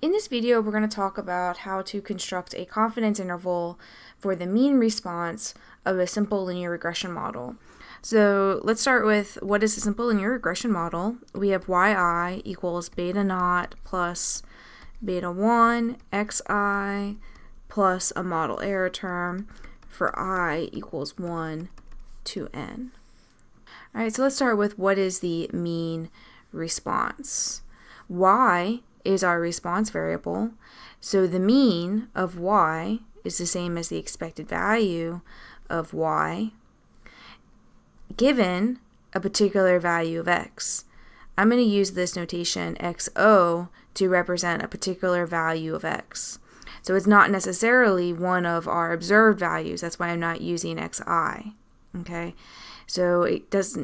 In this video, we're going to talk about how to construct a confidence interval for the mean response of a simple linear regression model. So let's start with what is a simple linear regression model. We have yi equals beta naught plus beta 1 xi plus a model error term for I equals 1 to n. All right, so let's start with what is the mean response. Y is our response variable, so the mean of y is the same as the expected value of y given a particular value of x. I'm going to use this notation xo to represent a particular value of x. So it's not necessarily one of our observed values. That's why I'm not using xi. Okay, so it's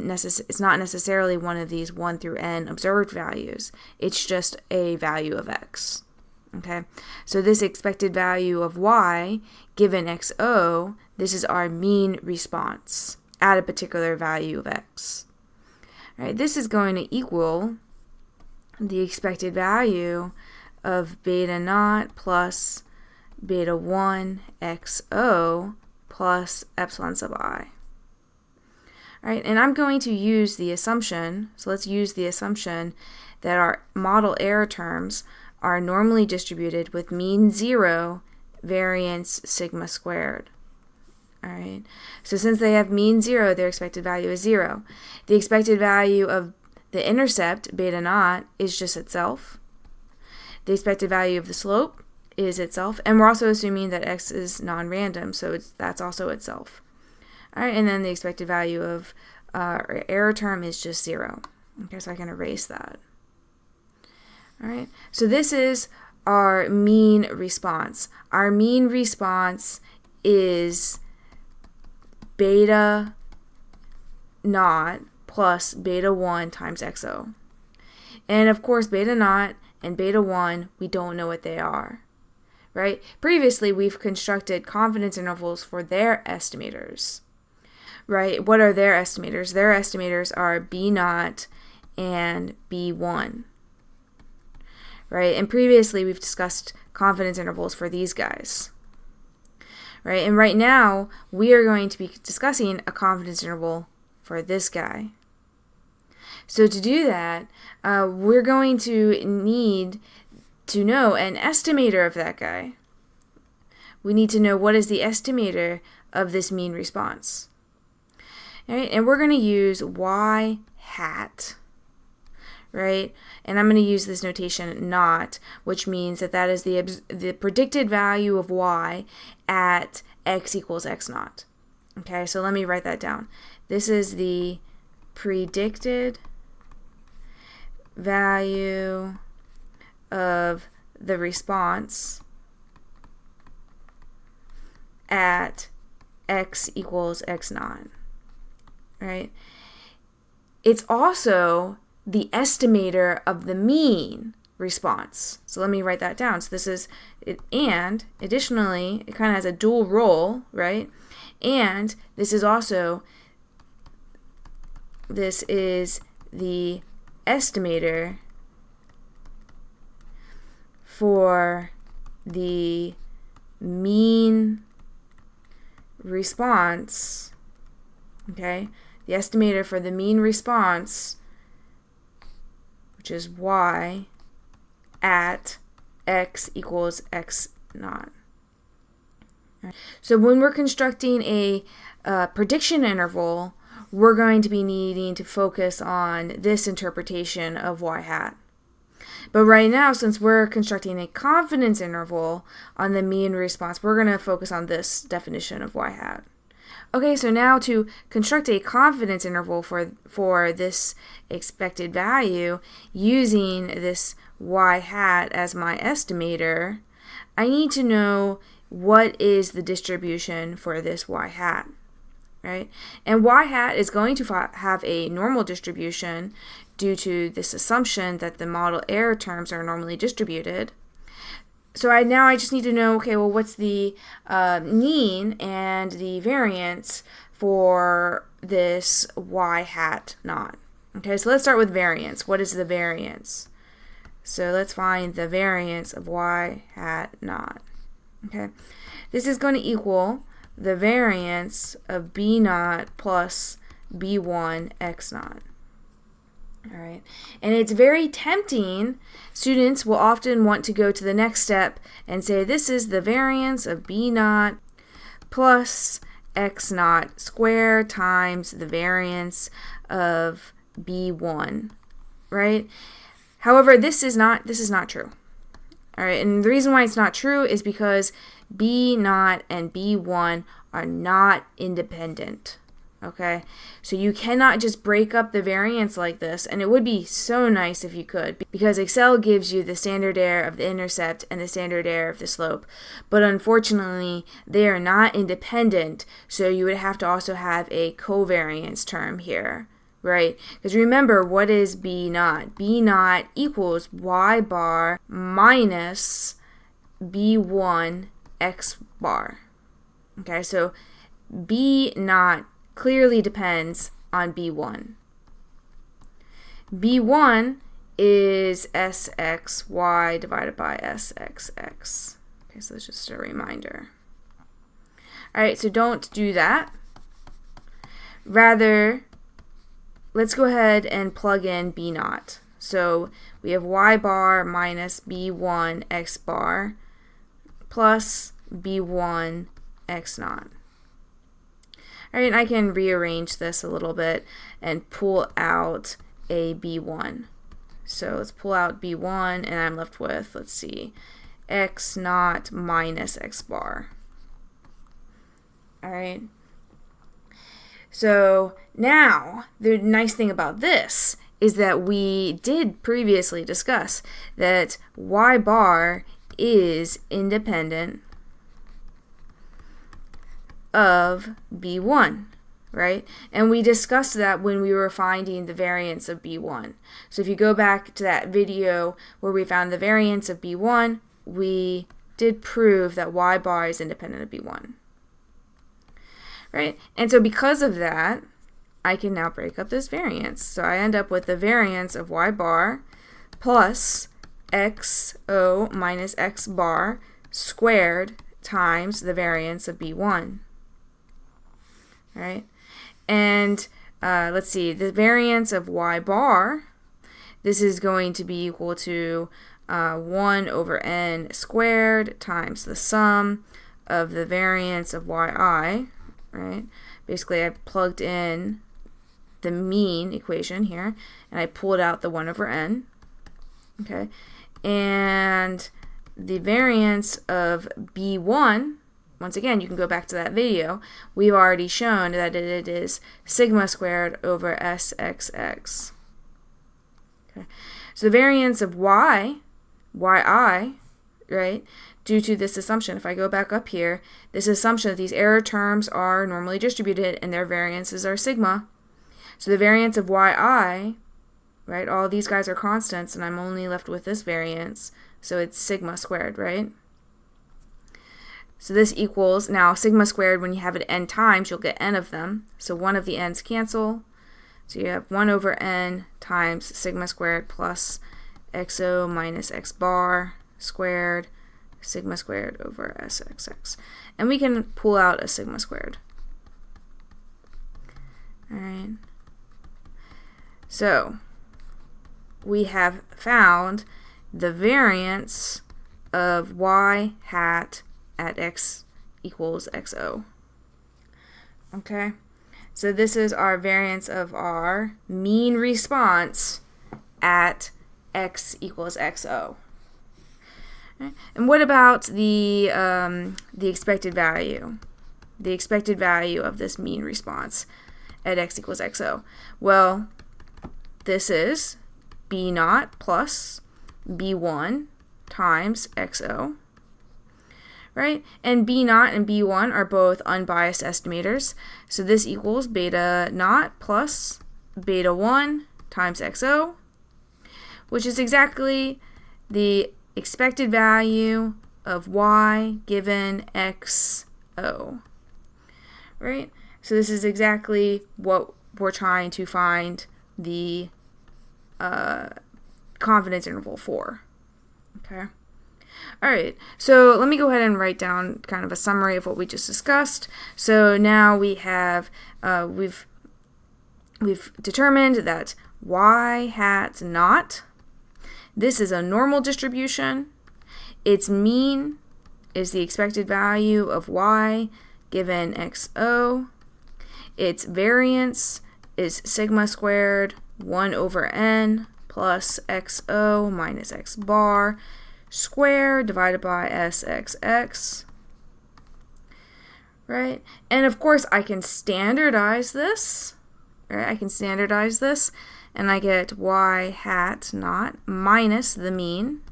not necessarily one of these 1 through n observed values. It's just a value of x. Okay, so this expected value of y given xo, this is our mean response at a particular value of x. All right, this is going to equal the expected value of beta naught plus beta 1 xo plus epsilon sub I. All right, and I'm going to use the assumption, so let's use the assumption that our model error terms are normally distributed with mean 0, variance sigma squared. All right, so since they have mean 0, their expected value is 0. The expected value of the intercept, beta naught, is just itself. The expected value of the slope is itself, and we're also assuming that x is non-random, so that's also itself. All right, and then the expected value of our error term is just 0. Okay, so I can erase that. All right, so this is our mean response. Our mean response is beta naught plus beta 1 times xo. And of course, beta naught and beta 1, we don't know what they are. Right? Previously, we've constructed confidence intervals for their estimators. Right? What are their estimators? Their estimators are b naught and b1. Right? And previously, we've discussed confidence intervals for these guys. Right? And right now, we are going to be discussing a confidence interval for this guy. So to do that, we're going to need to know an estimator of that guy. We need to know what is the estimator of this mean response. All right, and we're going to use y hat, right? And I'm going to use this notation naught, which means that is the predicted value of y at x equals x naught. Okay, so let me write that down. This is the predicted value of the response at x equals x naught. Right? It's also the estimator of the mean response. So let me write that down. So this is it, and additionally, it kind of has a dual role, right? And this is the estimator for the mean response, okay? The estimator for the mean response, which is y at x equals x naught. So when we're constructing a prediction interval, we're going to be needing to focus on this interpretation of y hat. But right now, since we're constructing a confidence interval on the mean response, we're going to focus on this definition of y hat. Okay, so now to construct a confidence interval for this expected value using this y hat as my estimator, I need to know what is the distribution for this y hat. Right? And y hat is going to have a normal distribution due to this assumption that the model error terms are normally distributed. So I just need to know, okay, well, what's the mean and the variance for this y hat naught? Okay, so let's start with variance. What is the variance? So let's find the variance of y hat naught. Okay, this is going to equal the variance of b naught plus b1 x naught. All right, and it's very tempting. Students will often want to go to the next step and say this is the variance of b naught plus x naught squared times the variance of b1, right? However, this is not true. All right, and the reason why it's not true is because b naught and b1 are not independent. Okay, so you cannot just break up the variance like this, and it would be so nice if you could, because Excel gives you the standard error of the intercept and the standard error of the slope, but unfortunately they are not independent, so you would have to also have a covariance term here, right? Because remember, what is b naught? B naught equals y bar minus b1 x bar. Okay, so b naught clearly depends on b1. b1 is sxy divided by sxx. Okay, so that's just a reminder. All right, so don't do that. Rather, let's go ahead and plug in b naught. So we have y bar minus b1 x bar plus b1 x naught. All right, and I can rearrange this a little bit and pull out a b1. So let's pull out b1, and I'm left with, let's see, x naught minus x bar. All right. So now, the nice thing about this is that we did previously discuss that y bar is independent of b1, right? And we discussed that when we were finding the variance of b1. So if you go back to that video where we found the variance of b1, we did prove that y bar is independent of b1, right? And so because of that, I can now break up this variance. So I end up with the variance of y bar plus xo minus x bar squared times the variance of b1. Right? And let's see, the variance of y bar, this is going to be equal to 1 over n squared times the sum of the variance of yi, right? Basically, I plugged in the mean equation here, and I pulled out the 1 over n, okay? And the variance of b1, once again, you can go back to that video. We've already shown that it is sigma squared over sxx. Okay. So the variance of yi, right, due to this assumption, if I go back up here, this assumption that these error terms are normally distributed and their variances are sigma. So the variance of yi, right, all these guys are constants, and I'm only left with this variance, so it's sigma squared, right? So this equals, now sigma squared, when you have it n times, you'll get n of them. So one of the n's cancel. So you have 1 over n times sigma squared plus xo minus x bar squared, sigma squared over sxx. And we can pull out a sigma squared. All right. So we have found the variance of y hat at x equals xo. Okay, so this is our variance of our mean response at x equals xo. Okay. And what about the expected value? The expected value of this mean response at x equals xo. Well, this is b naught plus b1 times xo. Right? And b naught and b1 are both unbiased estimators. So this equals beta naught plus beta 1 times xo, which is exactly the expected value of y given xo. Right? So this is exactly what we're trying to find the confidence interval for. Okay. All right, so let me go ahead and write down kind of a summary of what we just discussed. So now we have, we've determined that y hat naught, this is a normal distribution. Its mean is the expected value of y given xo. Its variance is sigma squared 1 over n plus xo minus x bar squared divided by sxx, right? And of course I can standardize this, right? I can standardize this and I get y hat naught minus the mean,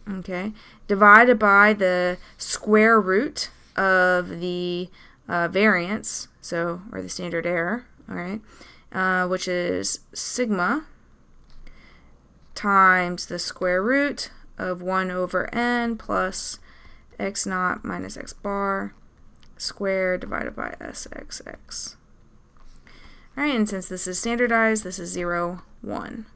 okay, divided by the square root of the variance, so, or the standard error, all right, which is sigma times the square root of 1 over n plus x naught minus x bar squared divided by sxx. All right, and since this is standardized, this is 0, 1.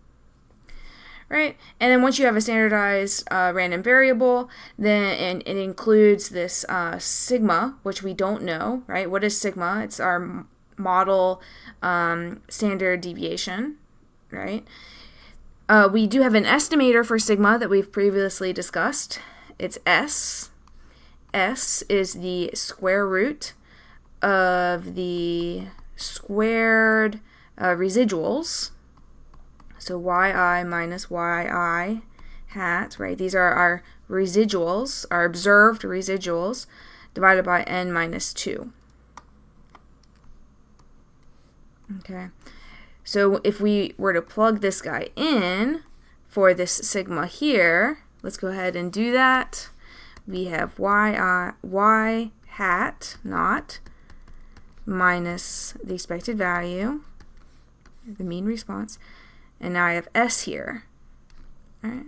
Right, and then once you have a standardized random variable, then and it includes this sigma, which we don't know, right? What is sigma? It's our model standard deviation, right? We do have an estimator for sigma that we've previously discussed. It's S. S is the square root of the squared residuals. So yi minus yi hat, right? These are our residuals, our observed residuals, divided by n minus 2. Okay. So if we were to plug this guy in for this sigma here, let's go ahead and do that. We have y hat naught minus the expected value, the mean response, and now I have S here. All right.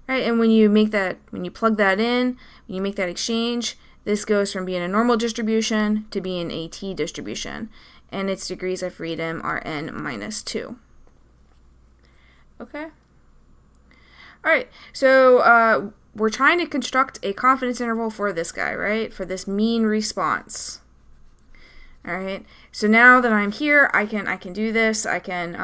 Right, and when you plug that in, when you make that exchange, this goes from being a normal distribution to being a t distribution, and its degrees of freedom are n minus 2. Okay. All right, so we're trying to construct a confidence interval for this guy, right? For this mean response. All right, so now that I'm here, I can do this. I can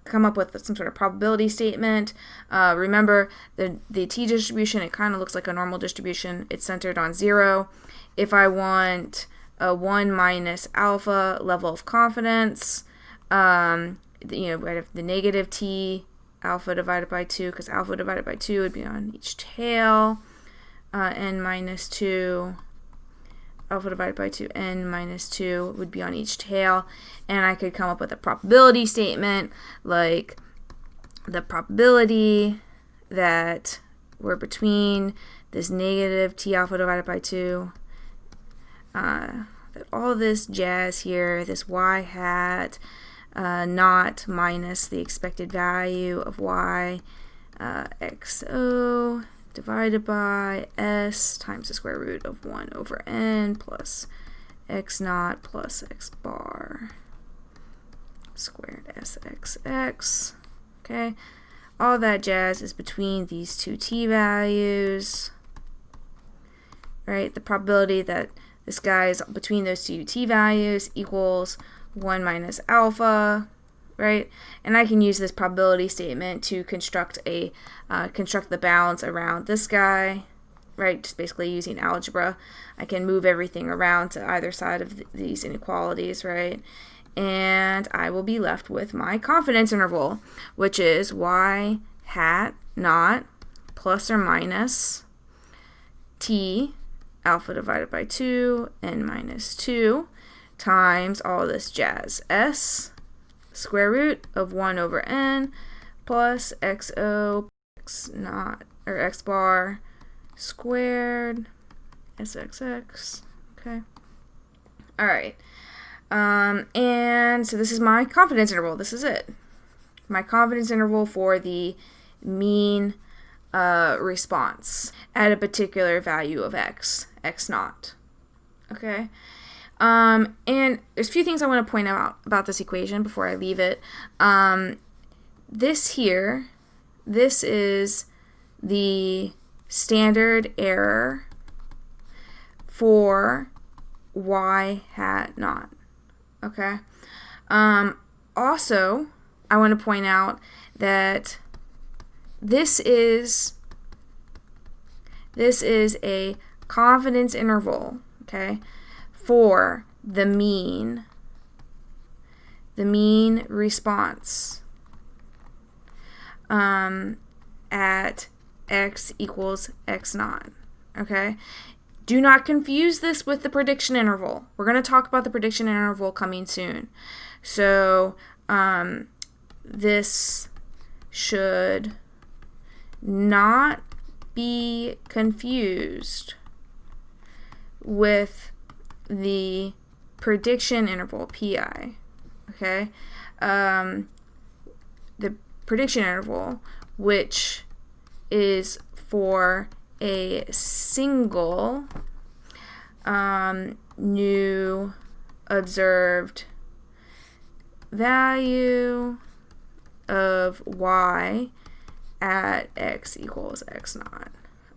come up with some sort of probability statement. Remember, the t distribution, it kind of looks like a normal distribution. It's centered on 0. If I want a 1 minus alpha level of confidence, I have the negative t alpha divided by 2, because alpha divided by 2 would be on each tail, n minus 2. Alpha divided by 2, n minus 2 would be on each tail, and I could come up with a probability statement like the probability that we're between this negative t alpha divided by 2, that all this jazz here, this y hat naught minus the expected value of y xo divided by s times the square root of 1 over n plus x naught plus x bar squared sxx. Okay, all that jazz is between these two t values, right? The probability that this guy is between those two t values equals 1 minus alpha, right? And I can use this probability statement to construct the bounds around this guy, right? Just basically using algebra. I can move everything around to either side of these inequalities, right? And I will be left with my confidence interval, which is y hat naught plus or minus t alpha divided by 2, n minus 2, times all this jazz, s square root of 1 over n plus xo x naught or x bar squared sxx. Okay. All right. And so this is my confidence interval. This is it. My confidence interval for the mean response at a particular value of x naught. Okay? And there's a few things I want to point out about this equation before I leave it. This is the standard error for y hat naught. Okay? Also, I want to point out that this is a confidence interval, okay, for the mean response at x equals x naught, okay? Do not confuse this with the prediction interval. We're going to talk about the prediction interval coming soon. So this should not be confused with the prediction interval, PI, okay? The prediction interval, which is for a single new observed value of y at x equals x naught.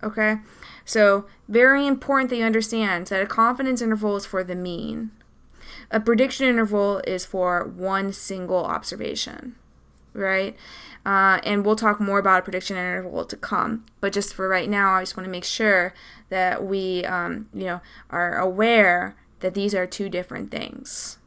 Okay? So, very important that you understand that a confidence interval is for the mean. A prediction interval is for one single observation, right? And we'll talk more about a prediction interval to come. But just for right now, I just want to make sure that we are aware that these are two different things.